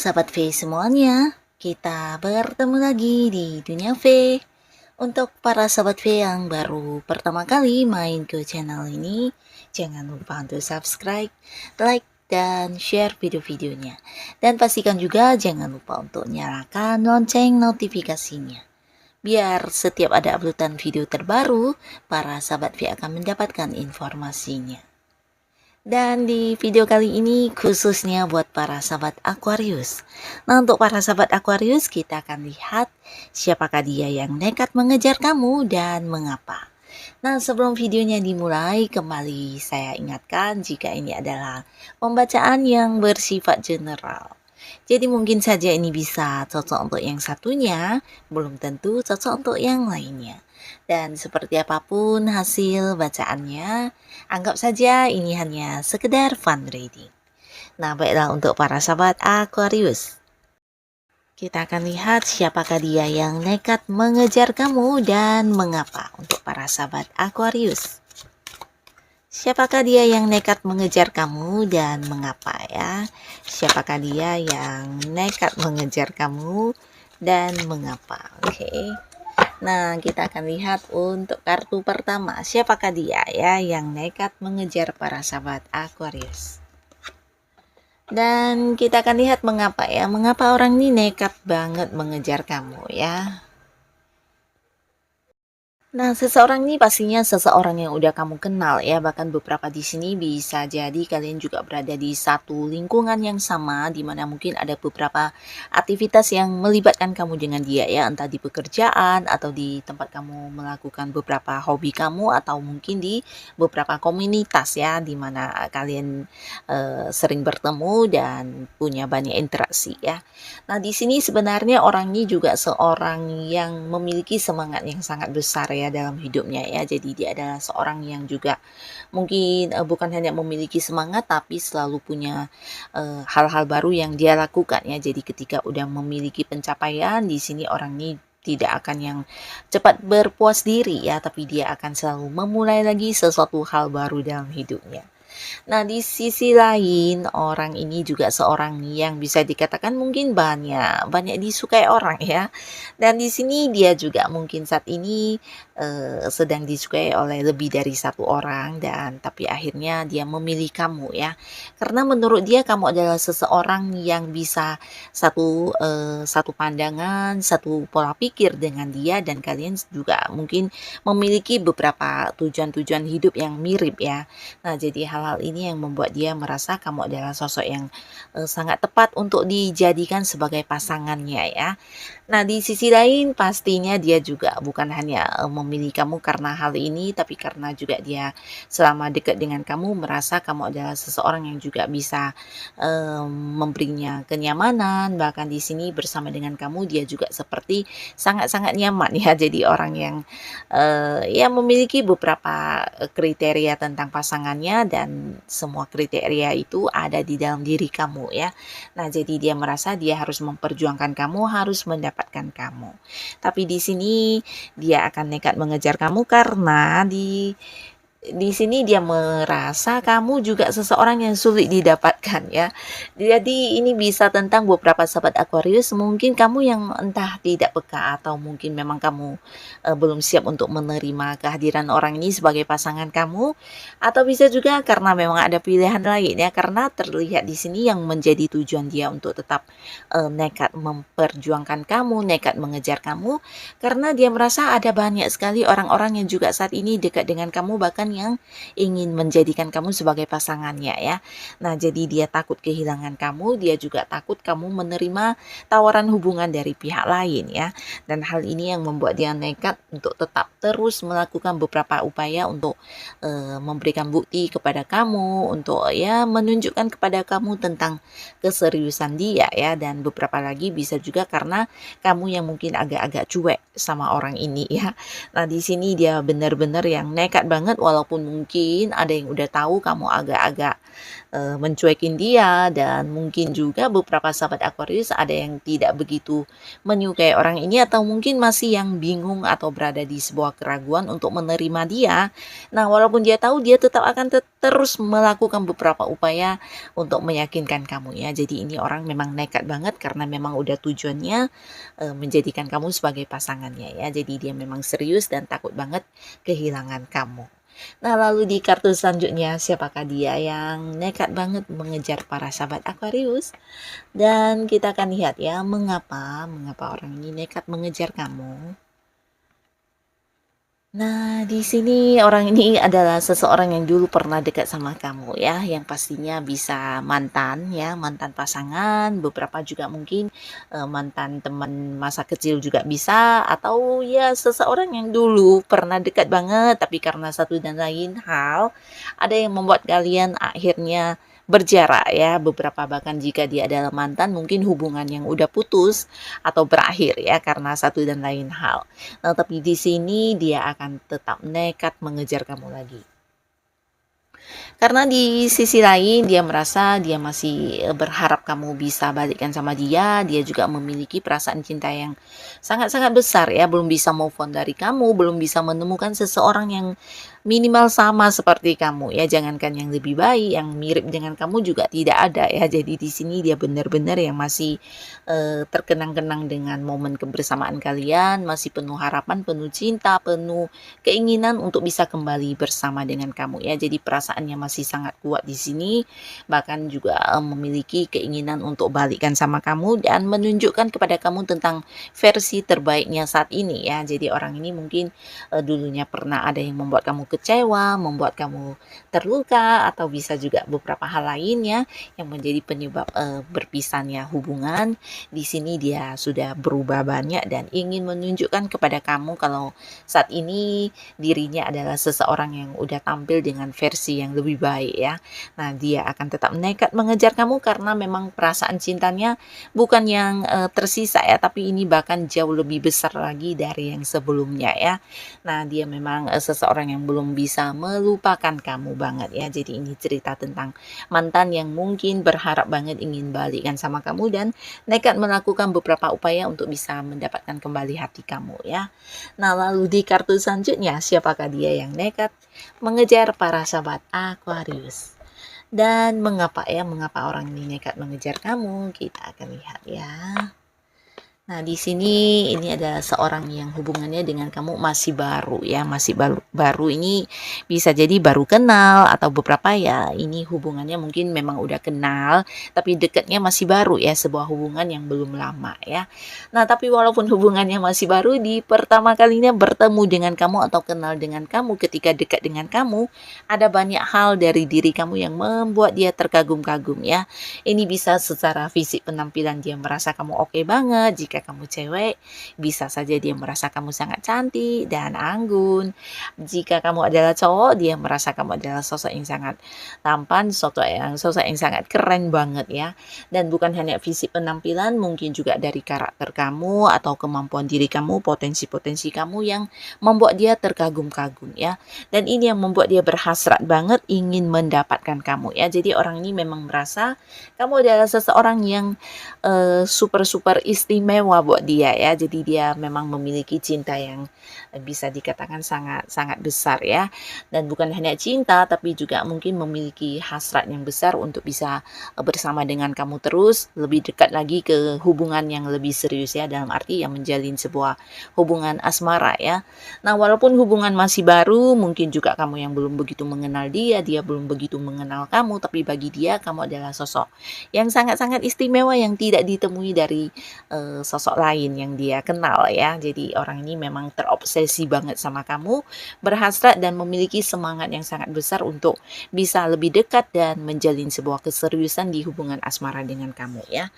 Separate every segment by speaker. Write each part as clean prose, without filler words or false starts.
Speaker 1: Sahabat V semuanya, kita bertemu lagi di Dunia V. Untuk para sahabat V yang baru pertama kali main ke channel ini, jangan lupa untuk subscribe, like, dan share video-videonya. Dan pastikan juga jangan lupa untuk nyalakan lonceng notifikasinya. Biar setiap ada uploadan video terbaru, para sahabat V akan mendapatkan informasinya. Dan di video kali ini khususnya buat para sahabat Aquarius. Nah, untuk para sahabat Aquarius, kita akan lihat siapakah dia yang nekat mengejar kamu dan mengapa. Nah, sebelum videonya dimulai, kembali saya ingatkan jika ini adalah pembacaan yang bersifat general. Jadi mungkin saja ini bisa cocok untuk yang satunya, belum tentu cocok untuk yang lainnya. Dan seperti apapun hasil bacaannya, anggap saja ini hanya sekedar fun reading. Nah, baiklah untuk para sahabat Aquarius. Kita akan lihat siapakah dia yang nekat mengejar kamu dan mengapa untuk para sahabat Aquarius. Siapakah dia yang nekat mengejar kamu dan mengapa ya? Siapakah dia yang nekat mengejar kamu dan mengapa? Oke. Nah, kita akan lihat untuk kartu pertama. Siapakah dia ya yang nekat mengejar para sahabat Aquarius? Dan kita akan lihat mengapa ya. Mengapa orang ini nekat banget mengejar kamu ya. Nah, seseorang ini pastinya seseorang yang udah kamu kenal ya. Bahkan beberapa di sini bisa jadi kalian juga berada di satu lingkungan yang sama, di mana mungkin ada beberapa aktivitas yang melibatkan kamu dengan dia ya, entah di pekerjaan atau di tempat kamu melakukan beberapa hobi kamu atau mungkin di beberapa komunitas ya, di mana kalian sering bertemu dan punya banyak interaksi ya. Nah, di sini sebenarnya orang ini juga seorang yang memiliki semangat yang sangat besar ya dalam hidupnya ya. Jadi dia adalah seorang yang juga mungkin bukan hanya memiliki semangat tapi selalu punya hal-hal baru yang dia lakukan ya. Jadi ketika udah memiliki pencapaian, di sini orang ini tidak akan yang cepat berpuas diri ya, tapi dia akan selalu memulai lagi sesuatu hal baru dalam hidupnya. Nah, di sisi lain, orang ini juga seorang yang bisa dikatakan mungkin banyak disukai orang ya. Dan di sini dia juga mungkin saat ini sedang disukai oleh lebih dari satu orang dan tapi akhirnya dia memilih kamu ya. Karena menurut dia kamu adalah seseorang yang bisa satu pandangan, satu pola pikir dengan dia dan kalian juga mungkin memiliki beberapa tujuan-tujuan hidup yang mirip ya. Nah, jadi hal-hal ini yang membuat dia merasa kamu adalah sosok yang sangat tepat untuk dijadikan sebagai pasangannya ya. Nah, di sisi lain pastinya dia juga bukan hanya memilih kamu karena hal ini, tapi karena juga dia selama dekat dengan kamu merasa kamu adalah seseorang yang juga bisa memberinya kenyamanan. Bahkan di sini bersama dengan kamu dia juga seperti sangat-sangat nyaman ya. Jadi orang yang ya memiliki beberapa kriteria tentang pasangannya dan semua kriteria itu ada di dalam diri kamu ya. Nah, jadi dia merasa dia harus memperjuangkan kamu, harus mendapatkan kamu. Tapi di sini dia akan nekat mengejar kamu karena di sini dia merasa kamu juga seseorang yang sulit didapatkan ya. Jadi ini bisa tentang beberapa sahabat Aquarius, mungkin kamu yang entah tidak peka atau mungkin memang kamu belum siap untuk menerima kehadiran orang ini sebagai pasangan kamu, atau bisa juga karena memang ada pilihan lain ya, karena terlihat di sini yang menjadi tujuan dia untuk tetap nekat memperjuangkan kamu, nekat mengejar kamu karena dia merasa ada banyak sekali orang-orang yang juga saat ini dekat dengan kamu bahkan yang ingin menjadikan kamu sebagai pasangannya ya. Nah, jadi dia takut kehilangan kamu, dia juga takut kamu menerima tawaran hubungan dari pihak lain ya. Dan hal ini yang membuat dia nekat untuk tetap terus melakukan beberapa upaya untuk memberikan bukti kepada kamu, untuk ya menunjukkan kepada kamu tentang keseriusan dia ya. Dan beberapa lagi bisa juga karena kamu yang mungkin agak-agak cuek sama orang ini ya. Nah, di sini dia benar-benar yang nekat banget walaupun walaupun mungkin ada yang udah tahu kamu agak-agak mencuekin dia, dan mungkin juga beberapa sahabat Aquarius ada yang tidak begitu menyukai orang ini, atau mungkin masih yang bingung atau berada di sebuah keraguan untuk menerima dia. Nah, walaupun dia tahu, dia tetap akan terus melakukan beberapa upaya untuk meyakinkan kamu ya. Jadi ini orang memang nekat banget karena memang udah tujuannya menjadikan kamu sebagai pasangannya ya. Jadi dia memang serius dan takut banget kehilangan kamu. Nah, lalu di kartu selanjutnya, siapakah dia yang nekat banget mengejar para sahabat Aquarius? Dan kita akan lihat ya, mengapa orang ini nekat mengejar kamu. Nah, di sini orang ini adalah seseorang yang dulu pernah dekat sama kamu ya, yang pastinya bisa mantan ya, mantan pasangan, beberapa juga mungkin mantan teman masa kecil juga bisa, atau ya seseorang yang dulu pernah dekat banget tapi karena satu dan lain hal ada yang membuat kalian akhirnya berjarak ya, beberapa bahkan jika dia adalah mantan mungkin hubungan yang udah putus atau berakhir ya karena satu dan lain hal. Nah, tapi di sini dia akan tetap nekat mengejar kamu lagi. Karena di sisi lain dia merasa dia masih berharap kamu bisa balikkan sama dia juga memiliki perasaan cinta yang sangat-sangat besar ya, belum bisa move on dari kamu, belum bisa menemukan seseorang yang minimal sama seperti kamu ya, jangankan yang lebih baik, yang mirip dengan kamu juga tidak ada ya. Jadi di sini dia benar-benar yang masih terkenang-kenang dengan momen kebersamaan kalian, masih penuh harapan, penuh cinta, penuh keinginan untuk bisa kembali bersama dengan kamu ya. Jadi perasaannya masih sangat kuat di sini, bahkan juga memiliki keinginan untuk balikan sama kamu dan menunjukkan kepada kamu tentang versi terbaiknya saat ini ya. Jadi orang ini mungkin dulunya pernah ada yang membuat kamu kecewa, membuat kamu terluka, atau bisa juga beberapa hal lainnya yang menjadi penyebab berpisahnya hubungan. Di sini dia sudah berubah banyak dan ingin menunjukkan kepada kamu kalau saat ini dirinya adalah seseorang yang udah tampil dengan versi yang lebih baik ya. Nah, dia akan tetap nekat mengejar kamu karena memang perasaan cintanya bukan yang tersisa ya, tapi ini bahkan jauh lebih besar lagi dari yang sebelumnya ya. Nah, dia memang seseorang yang belum bisa melupakan kamu banget ya. Jadi ini cerita tentang mantan yang mungkin berharap banget ingin balikan sama kamu dan nekat melakukan beberapa upaya untuk bisa mendapatkan kembali hati kamu ya. Nah, lalu di kartu selanjutnya, siapakah dia yang nekat mengejar para sahabat Aquarius? Dan mengapa orang ini nekat mengejar kamu? Kita akan lihat ya. Nah, di sini ini adalah seorang yang hubungannya dengan kamu masih baru ya, masih baru ini bisa jadi baru kenal atau beberapa ya, ini hubungannya mungkin memang udah kenal tapi dekatnya masih baru ya, sebuah hubungan yang belum lama ya. Nah, tapi walaupun hubungannya masih baru, di pertama kalinya bertemu dengan kamu atau kenal dengan kamu, ketika dekat dengan kamu, ada banyak hal dari diri kamu yang membuat dia terkagum-kagum ya. Ini bisa secara fisik, penampilan dia merasa kamu oke banget. Jika kamu cewek, bisa saja dia merasa kamu sangat cantik dan anggun. Jika kamu adalah cowok, dia merasa kamu adalah sosok yang sangat tampan, sosok yang sangat keren banget ya. Dan bukan hanya fisik penampilan, mungkin juga dari karakter kamu atau kemampuan diri kamu, potensi-potensi kamu yang membuat dia terkagum-kagum ya. Dan ini yang membuat dia berhasrat banget ingin mendapatkan kamu ya. Jadi orang ini memang merasa kamu adalah seseorang yang super-super istimewa buat dia ya. Jadi dia memang memiliki cinta yang bisa dikatakan sangat-sangat besar ya. Dan bukan hanya cinta, tapi juga mungkin memiliki hasrat yang besar untuk bisa bersama dengan kamu terus, lebih dekat lagi ke hubungan yang lebih serius ya, dalam arti yang menjalin sebuah hubungan asmara ya. Nah, walaupun hubungan masih baru, mungkin juga kamu yang belum begitu mengenal dia belum begitu mengenal kamu, tapi bagi dia kamu adalah sosok yang sangat-sangat istimewa yang tidak ditemui dari sosok lain yang dia kenal ya. Jadi orang ini memang terobsesi banget sama kamu, berhasrat dan memiliki semangat yang sangat besar untuk bisa lebih dekat dan menjalin sebuah keseriusan di hubungan asmara dengan kamu ya.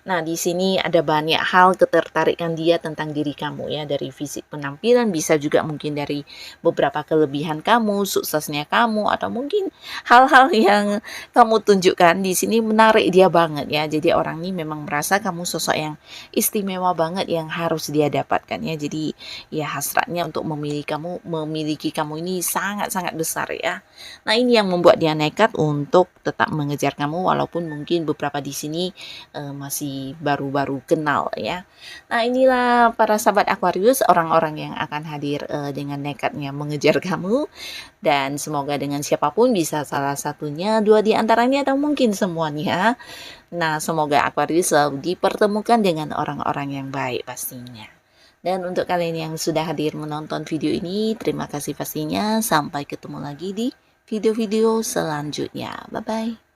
Speaker 1: Nah, di sini ada banyak hal ketertarikan dia tentang diri kamu ya, dari fisik penampilan, bisa juga mungkin dari beberapa kelebihan kamu, suksesnya kamu, atau mungkin hal-hal yang kamu tunjukkan di sini menarik dia banget ya. Jadi orang ini memang merasa kamu sosok yang istimewa istimewa banget yang harus dia dapatkan ya. Jadi ya hasratnya untuk memiliki kamu ini sangat-sangat besar ya. Nah, ini yang membuat dia nekat untuk tetap mengejar kamu walaupun mungkin beberapa di sini masih baru-baru kenal ya. Nah, inilah para sahabat Aquarius, orang-orang yang akan hadir dengan nekatnya mengejar kamu, dan semoga dengan siapapun bisa salah satunya, dua di antaranya, atau mungkin semuanya. Nah, semoga Aquarius selalu dipertemukan dengan orang-orang yang baik pastinya. Dan untuk kalian yang sudah hadir menonton video ini, terima kasih pastinya. Sampai ketemu lagi di video-video selanjutnya. Bye-bye.